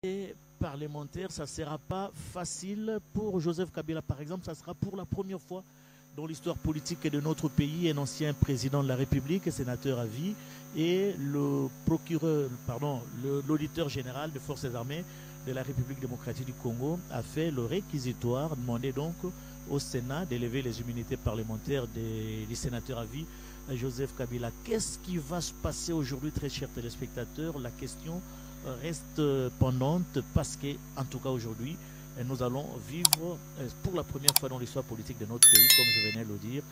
Et parlementaire, ça ne sera pas facile pour Joseph Kabila, par exemple. Ça sera pour la première fois dans l'histoire politique de notre pays un ancien président de la République, sénateur à vie, et le procureur, pardon, l'auditeur général des forces armées de la République démocratique du Congo a fait le réquisitoire, demandé donc au Sénat d'élever les immunités parlementaires des sénateurs à vie, Joseph Kabila. Qu'est-ce qui va se passer aujourd'hui, très chers téléspectateurs? La question reste pendante parce que, en tout cas aujourd'hui, nous allons vivre pour la première fois dans l'histoire politique de notre pays, comme je venais de le dire,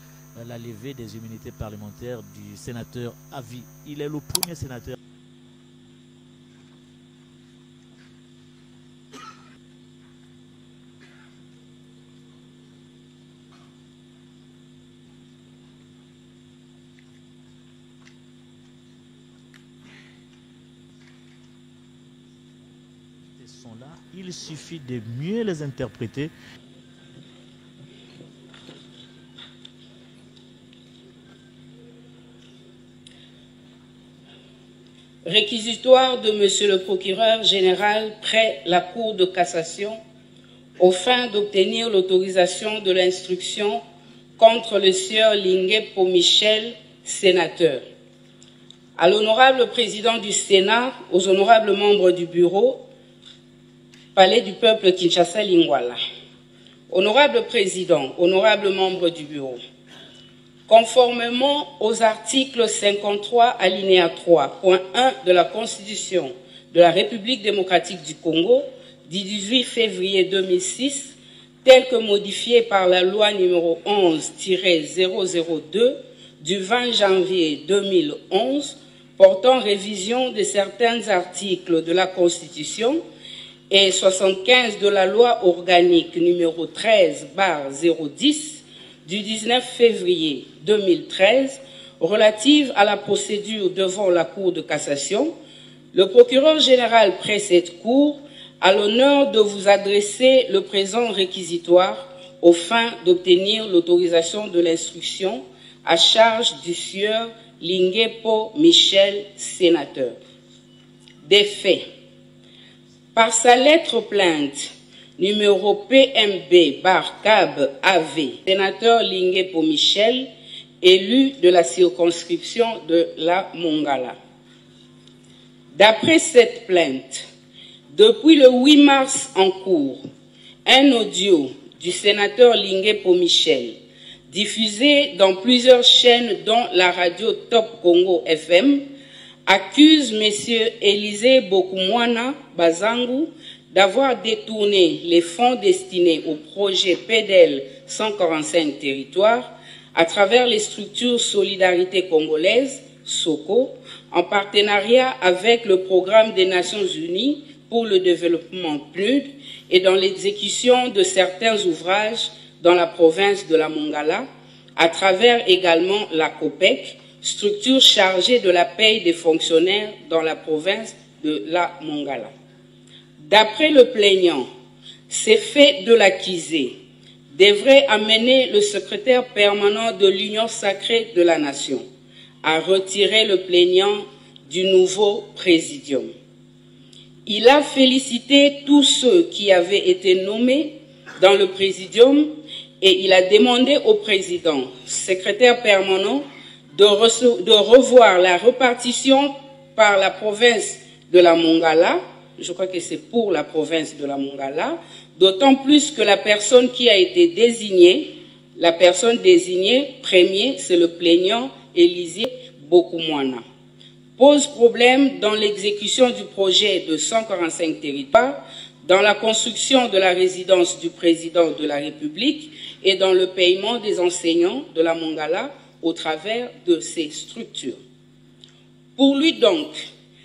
la levée des immunités parlementaires du sénateur à vie. Il est le premier sénateur. Là, il suffit de mieux les interpréter. Réquisitoire de Monsieur le procureur général près la Cour de cassation aux fins d'obtenir l'autorisation de l'instruction contre le sieur Lingué Michel, sénateur. À l'honorable président du Sénat, aux honorables membres du bureau, Palais du peuple Kinshasa Lingwala. Honorable président, honorables membres du bureau, conformément aux articles 53 alinéa 3, point 1 de la Constitution de la République démocratique du Congo du 18 février 2006, tel que modifié par la loi numéro 11-002 du 20 janvier 2011 portant révision de certains articles de la Constitution et 75 de la loi organique numéro 13/010 du 19 février 2013 relative à la procédure devant la Cour de cassation, le procureur général près cette Cour a l'honneur de vous adresser le présent réquisitoire aux fins d'obtenir l'autorisation de l'instruction à charge du sieur Lingué Michel, sénateur. Des faits. Par sa lettre plainte numéro PMB/CAB-AV, sénateur Lingué Michel, élu de la circonscription de la Mongala. D'après cette plainte, depuis le 8 mars en cours, un audio du sénateur Lingué Michel, diffusé dans plusieurs chaînes dont la radio Top Congo FM, accuse M. Élisée Bokumwana Bazangu d'avoir détourné les fonds destinés au projet PEDEL 145 territoires à travers les structures Solidarité Congolaise, SOCO, en partenariat avec le Programme des Nations Unies pour le développement PNUD et dans l'exécution de certains ouvrages dans la province de la Mongala, à travers également la COPEC, structure chargée de la paie des fonctionnaires dans la province de la Mongala. D'après le plaignant, ces faits de l'accusé devraient amener le secrétaire permanent de l'Union sacrée de la nation à retirer le plaignant du nouveau présidium. Il a félicité tous ceux qui avaient été nommés dans le présidium et il a demandé au président, secrétaire permanent, de revoir la répartition par la province de la Mongala, je crois que c'est pour la province de la Mongala, d'autant plus que la personne qui a été désignée, la personne désignée premier, c'est le plaignant Élisée Bokumwana, pose problème dans l'exécution du projet de 145 territoires, dans la construction de la résidence du président de la République et dans le paiement des enseignants de la Mongala au travers de ces structures. Pour lui donc,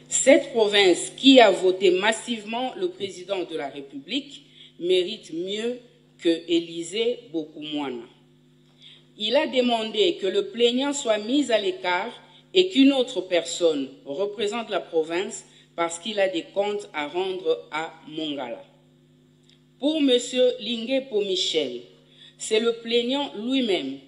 cette province qui a voté massivement le président de la République mérite mieux que Élisée Bokumwana. Il a demandé que le plaignant soit mis à l'écart et qu'une autre personne représente la province parce qu'il a des comptes à rendre à Mongala. Pour M. Lingué Michel, c'est le plaignant lui-même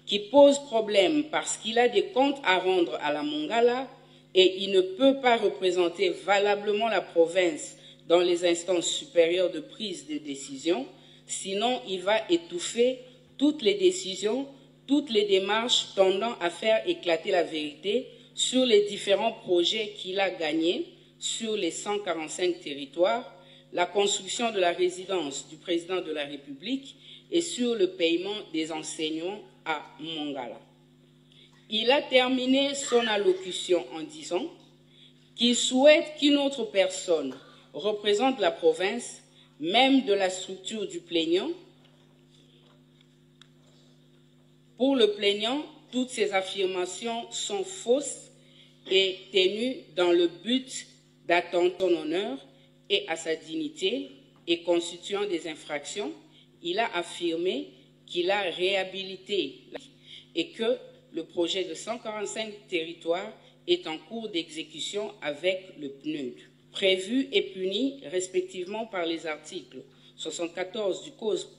qui pose problème parce qu'il a des comptes à rendre à la Mongala et il ne peut pas représenter valablement la province dans les instances supérieures de prise de décision, sinon il va étouffer toutes les décisions, toutes les démarches tendant à faire éclater la vérité sur les différents projets qu'il a gagnés sur les 145 territoires, la construction de la résidence du président de la République et sur le paiement des enseignants à Mongala. Il a terminé son allocution en disant qu'il souhaite qu'une autre personne représente la province, même de la structure du plaignant. Pour le plaignant, toutes ces affirmations sont fausses et tenues dans le but d'attenter à son honneur et à sa dignité et constituant des infractions. Il a affirmé qu'il a réhabilité et que le projet de 145 territoires est en cours d'exécution avec le PNUD, prévu et puni respectivement par les articles 74 du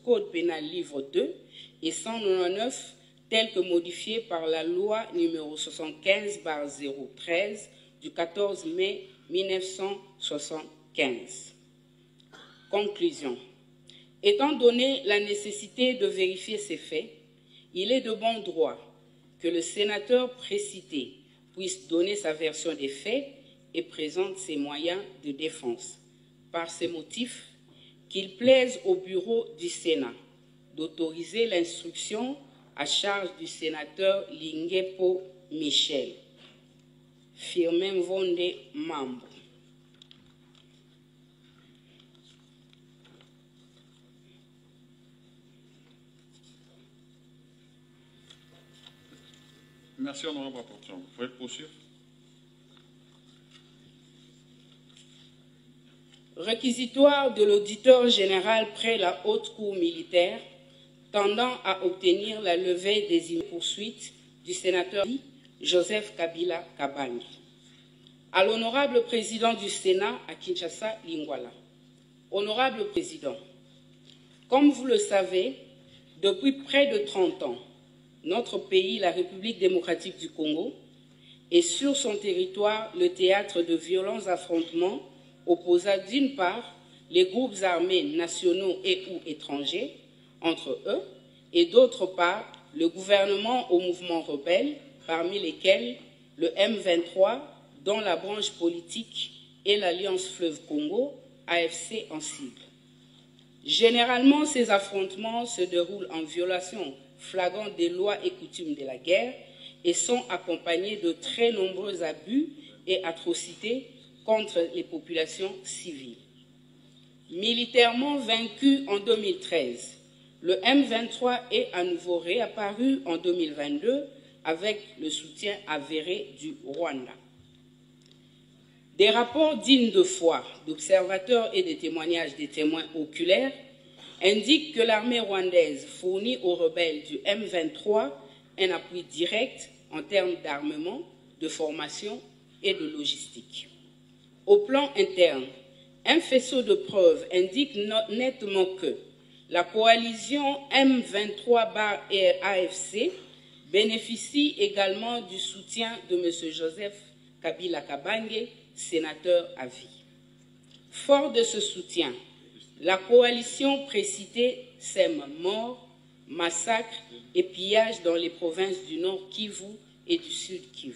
Code pénal livre 2 et 199 tel que modifié par la loi numéro 75/013 du 14 mai 1975. Conclusion. Étant donné la nécessité de vérifier ces faits, il est de bon droit que le sénateur précité puisse donner sa version des faits et présente ses moyens de défense. Par ces motifs, qu'il plaise au bureau du Sénat d'autoriser l'instruction à charge du sénateur Lingepo Michel. Firmin Vonde, membre. Merci, honorable rapporteur. Vous pouvez poursuivre. Réquisitoire de l'auditeur général près la haute cour militaire tendant à obtenir la levée des poursuites du sénateur Joseph Kabila Kabange. À l'honorable président du Sénat à Kinshasa, Lingwala. Honorable président, comme vous le savez, depuis près de 30 ans, notre pays, la République démocratique du Congo, est sur son territoire le théâtre de violents affrontements opposant d'une part les groupes armés nationaux et ou étrangers entre eux et d'autre part le gouvernement au mouvement rebelle, parmi lesquels le M23 dont la branche politique est l'Alliance Fleuve Congo, AFC en sigle. Généralement, ces affrontements se déroulent en violation flagrante des lois et coutumes de la guerre et sont accompagnés de très nombreux abus et atrocités contre les populations civiles. Militairement vaincu en 2013, le M23 est à nouveau réapparu en 2022 avec le soutien avéré du Rwanda. Des rapports dignes de foi d'observateurs et des témoignages des témoins oculaires indiquent que l'armée rwandaise fournit aux rebelles du M23 un appui direct en termes d'armement, de formation et de logistique. Au plan interne, un faisceau de preuves indique nettement que la coalition M23/AFC bénéficie également du soutien de M. Joseph Kabila Kabange, sénateur à vie. Fort de ce soutien, la coalition précitée sème morts, massacres et pillages dans les provinces du Nord Kivu et du Sud Kivu.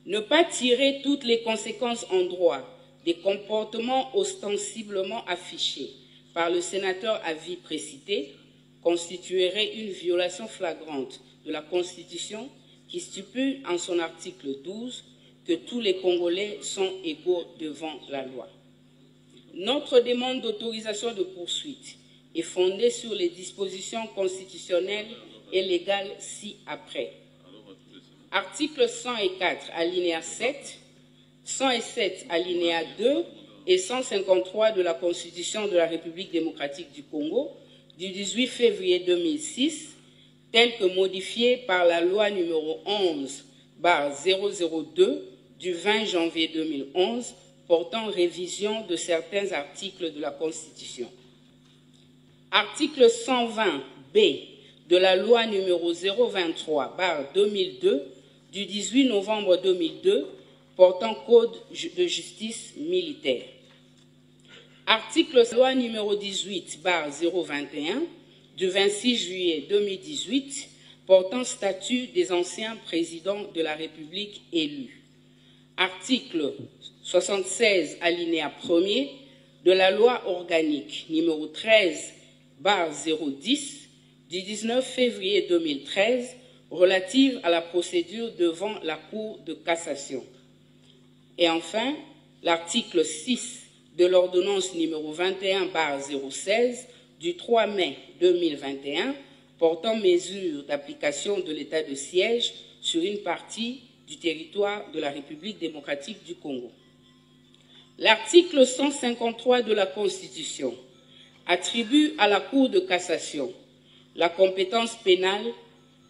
Ne pas tirer toutes les conséquences en droit des comportements ostensiblement affichés par le sénateur à vie précité constituerait une violation flagrante de la Constitution qui stipule en son article 12 que tous les Congolais sont égaux devant la loi. Notre demande d'autorisation de poursuite est fondée sur les dispositions constitutionnelles et légales ci-après. Article 104, alinéa 7, 107, alinéa 2 et 153 de la Constitution de la République démocratique du Congo du 18 février 2006, tel que modifié par la loi numéro 11/002 du 20 janvier 2011 portant révision de certains articles de la Constitution. Article 120B de la loi numéro 023/2002 du 18 novembre 2002 portant code de justice militaire. Article loi numéro 18/021 du 26 juillet 2018 portant statut des anciens présidents de la République élus. Article 76 alinéa 1er de la loi organique numéro 13/010 du 19 février 2013 relative à la procédure devant la Cour de cassation. Et enfin, l'article 6 de l'ordonnance numéro 21/016 du 3 mai 2021 portant mesures d'application de l'état de siège sur une partie du territoire de la République démocratique du Congo. L'article 153 de la Constitution attribue à la Cour de cassation la compétence pénale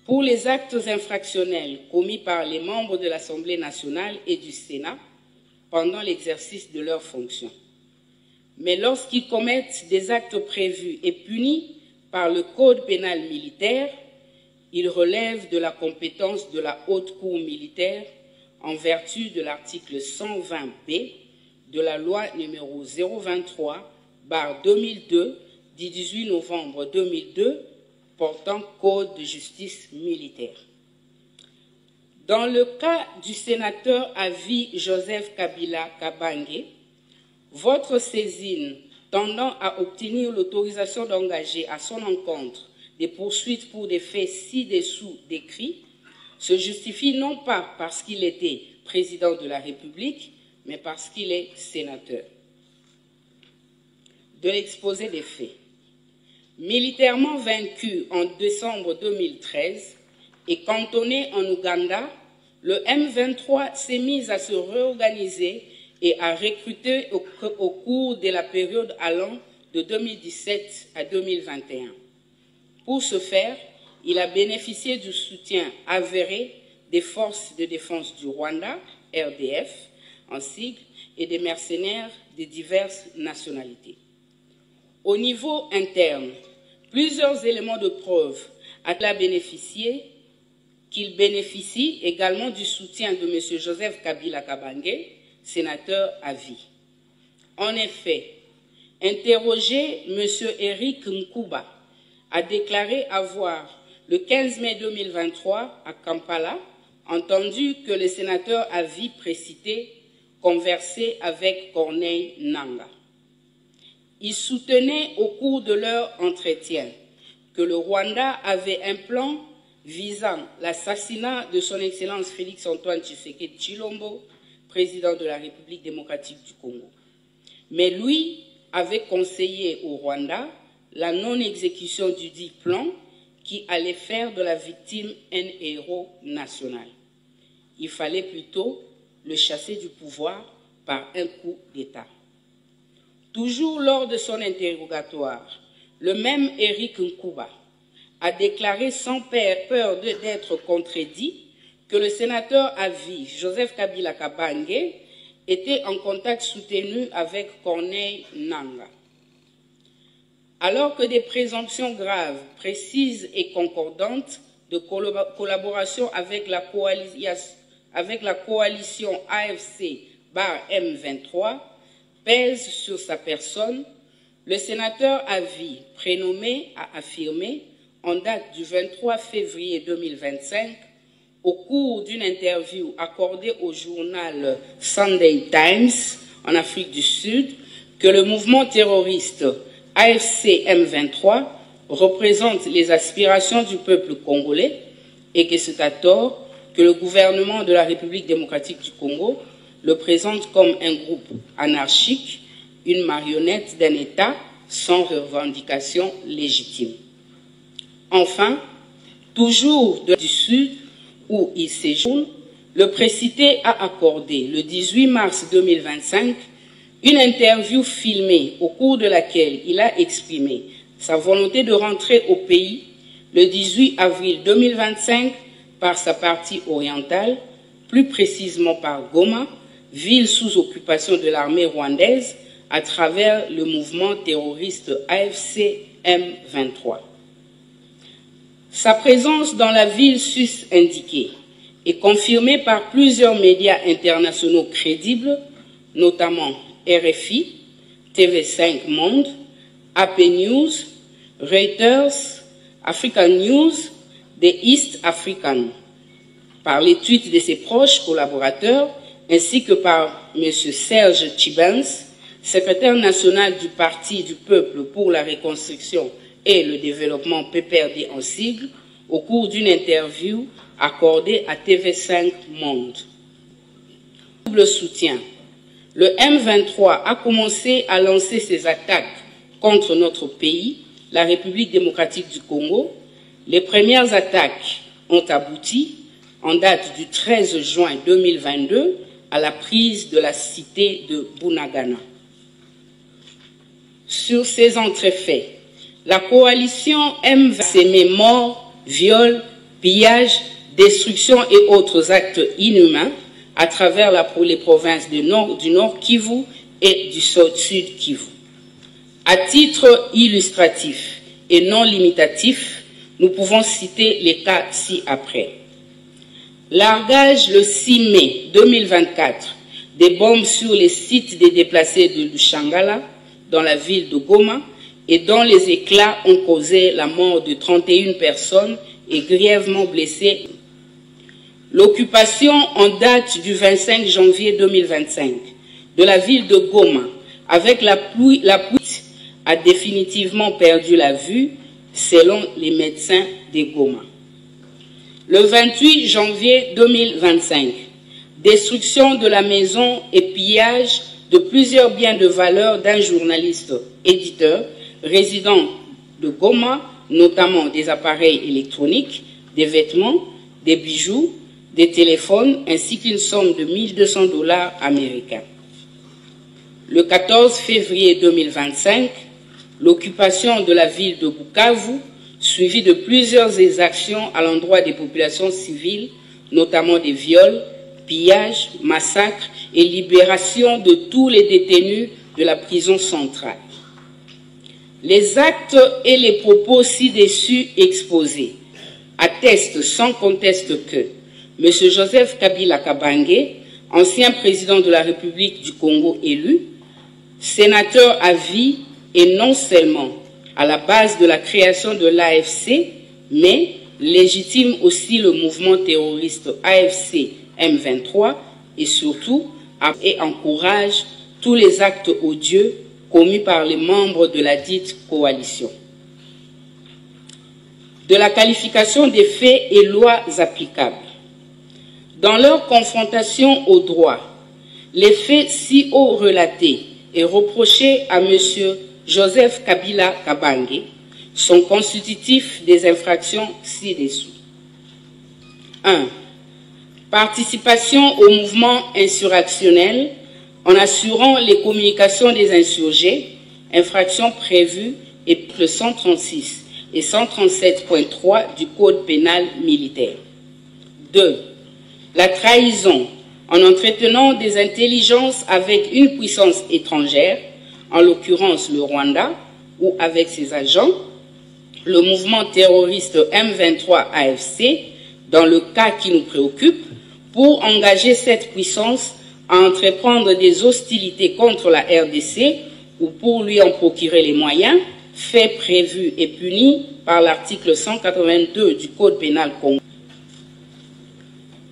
pour les actes infractionnels commis par les membres de l'Assemblée nationale et du Sénat pendant l'exercice de leurs fonctions. Mais lorsqu'ils commettent des actes prévus et punis par le Code pénal militaire, ils relèvent de la compétence de la Haute Cour militaire en vertu de l'article 120B de la loi numéro 023/2002 du 18 novembre 2002 portant Code de justice militaire. Dans le cas du sénateur à vie Joseph Kabila Kabange, votre saisine tendant à obtenir l'autorisation d'engager à son encontre des poursuites pour des faits ci-dessous décrits se justifie non pas parce qu'il était président de la République, mais parce qu'il est sénateur. De l'exposé des faits. Militairement vaincu en décembre 2013 et cantonné en Ouganda, le M23 s'est mis à se réorganiser et à recruter au cours de la période allant de 2017 à 2021. Pour ce faire, il a bénéficié du soutien avéré des forces de défense du Rwanda, RDF, en sigle, et des mercenaires de diverses nationalités. Au niveau interne, plusieurs éléments de preuve ont bénéficié qu'il bénéficie également du soutien de M. Joseph Kabila Kabange, sénateur à vie. En effet, interrogé, M. Eric Nkuba a déclaré avoir, le 15 mai 2023, à Kampala, entendu que le sénateur à vie précité conversait avec Corneille Nangaa. Il soutenait au cours de leur entretien que le Rwanda avait un plan visant l'assassinat de son Excellence Félix-Antoine Tshisekedi Tshilombo, président de la République démocratique du Congo. Mais lui avait conseillé au Rwanda la non-exécution du dit plan qui allait faire de la victime un héros national. Il fallait plutôt le chasser du pouvoir par un coup d'État. Toujours lors de son interrogatoire, le même Eric Nkuba a déclaré sans peur d'être contredit que le sénateur à vie, Joseph Kabila Kabange, était en contact soutenu avec Corneille Nangaa. Alors que des présomptions graves, précises et concordantes de collaboration avec la coalition AFC/M23 pèsent sur sa personne, le sénateur à vie prénommé a affirmé, en date du 23 février 2025, au cours d'une interview accordée au journal Sunday Times en Afrique du Sud, que le mouvement terroriste AFC/M23 représente les aspirations du peuple congolais et que c'est à tort que le gouvernement de la République démocratique du Congo le présente comme un groupe anarchique, une marionnette d'un État sans revendication légitime. Enfin, toujours du Sud où il séjourne, le précité a accordé le 18 mars 2025 une interview filmée au cours de laquelle il a exprimé sa volonté de rentrer au pays le 18 avril 2025 par sa partie orientale, plus précisément par Goma, ville sous occupation de l'armée rwandaise à travers le mouvement terroriste AFC/M23. Sa présence dans la ville sus-indiquée est confirmée par plusieurs médias internationaux crédibles, notamment RFI, TV5 Monde, AP News, Reuters, African News, The East African, par les tweets de ses proches collaborateurs, ainsi que par M. Serge Tchibens, secrétaire national du Parti du Peuple pour la Reconstruction et le Développement PPRD en sigle, au cours d'une interview accordée à TV5 Monde. Double soutien. Le M23 a commencé à lancer ses attaques contre notre pays, la République démocratique du Congo. Les premières attaques ont abouti, en date du 13 juin 2022, à la prise de la cité de Bunagana. Sur ces entrefaits, la coalition M23 s'émet morts, viols, pillages, destruction et autres actes inhumains à travers les provinces du Nord Kivu et du Sud Kivu. À titre illustratif et non limitatif, nous pouvons citer les cas ci-après. Largage le 6 mai 2024 des bombes sur les sites des déplacés de Lushangala, dans la ville de Goma, et dont les éclats ont causé la mort de 31 personnes et grièvement blessé. L'occupation en date du 25 janvier 2025 de la ville de Goma avec la pluie a définitivement perdu la vue selon les médecins de Goma. Le 28 janvier 2025, destruction de la maison et pillage de plusieurs biens de valeur d'un journaliste éditeur résident de Goma, notamment des appareils électroniques, des vêtements, des bijoux, des téléphones, ainsi qu'une somme de 1 200 $ américains. Le 14 février 2025, l'occupation de la ville de Bukavu, suivie de plusieurs exactions à l'endroit des populations civiles, notamment des viols, pillages, massacres et libération de tous les détenus de la prison centrale. Les actes et les propos ci-dessus exposés attestent sans conteste que M. Joseph Kabila Kabange, ancien président de la République du Congo élu, sénateur à vie et non seulement à la base de la création de l'AFC, mais légitime aussi le mouvement terroriste AFC M23 et surtout et encourage tous les actes odieux commis par les membres de la dite coalition. De la qualification des faits et lois applicables. Dans leur confrontation au droit, les faits si haut relatés et reprochés à M. Joseph Kabila Kabange sont constitutifs des infractions ci-dessous. 1. Participation au mouvement insurrectionnel en assurant les communications des insurgés, infractions prévues et le 136 et 137.3 du Code pénal militaire. 2. La trahison en entretenant des intelligences avec une puissance étrangère, en l'occurrence le Rwanda, ou avec ses agents, le mouvement terroriste M23 AFC, dans le cas qui nous préoccupe, pour engager cette puissance à entreprendre des hostilités contre la RDC ou pour lui en procurer les moyens, faits prévus et punis par l'article 182 du Code pénal congolais.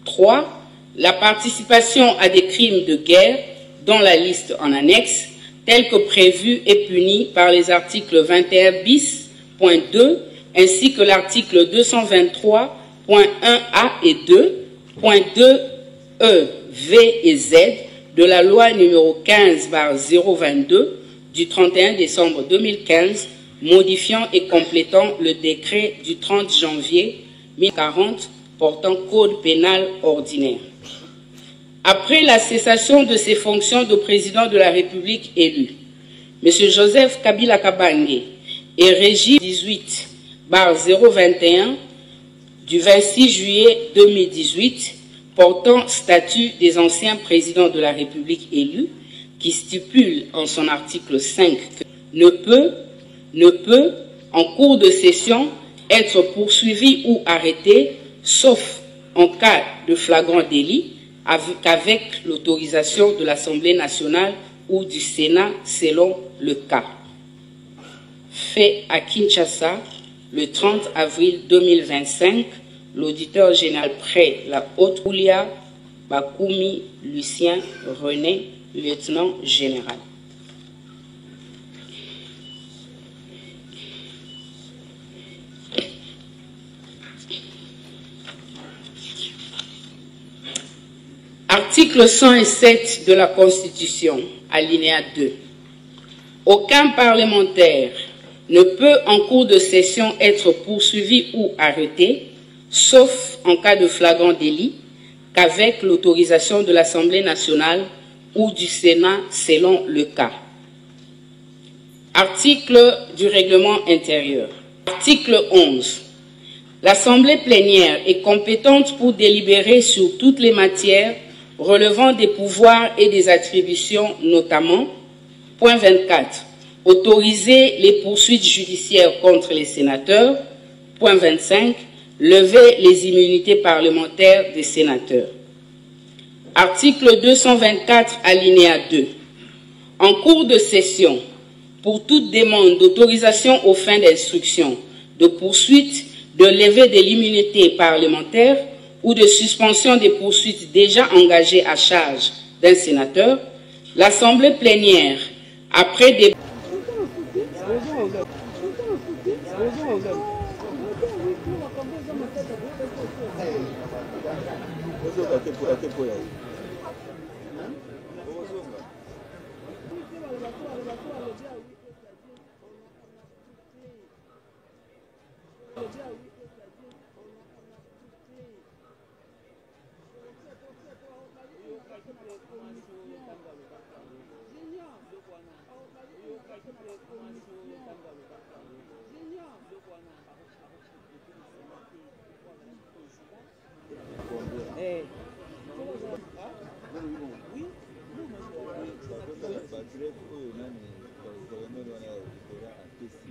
3. La participation à des crimes de guerre, dont la liste en annexe, tels que prévus et punis par les articles 21 bis.2 ainsi que l'article 223.1a et 2.2 E, V et Z de la loi numéro 15/022 du 31 décembre 2015, modifiant et complétant le décret du 30 janvier 1040 portant code pénal ordinaire. Après la cessation de ses fonctions de président de la République élu, M. Joseph Kabila Kabange est régi 18/021 du 26 juillet 2018 portant statut des anciens présidents de la République élus, qui stipule en son article 5 que ne peut, en cours de session, être poursuivi ou arrêté, sauf en cas de flagrant délit, qu'avec l'autorisation de l'Assemblée nationale ou du Sénat selon le cas. Fait à Kinshasa le 30 avril 2025, l'auditeur général près la Haute-Koulia, Bakoumi Lucien René, lieutenant général. Article 107 de la Constitution, alinéa 2. Aucun parlementaire ne peut en cours de session être poursuivi ou arrêté, sauf en cas de flagrant délit, qu'avec l'autorisation de l'Assemblée nationale ou du Sénat selon le cas. Article du règlement intérieur. Article 11. L'Assemblée plénière est compétente pour délibérer sur toutes les matières relevant des pouvoirs et des attributions, notamment, point 24, autoriser les poursuites judiciaires contre les sénateurs, point 25, lever les immunités parlementaires des sénateurs. Article 224, alinéa 2. En cours de session, pour toute demande d'autorisation aux fins d'instruction, de poursuite, de levée de l'immunité parlementaire ou de suspension des poursuites déjà engagées à charge d'un sénateur, l'Assemblée plénière, après des...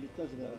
L'état général,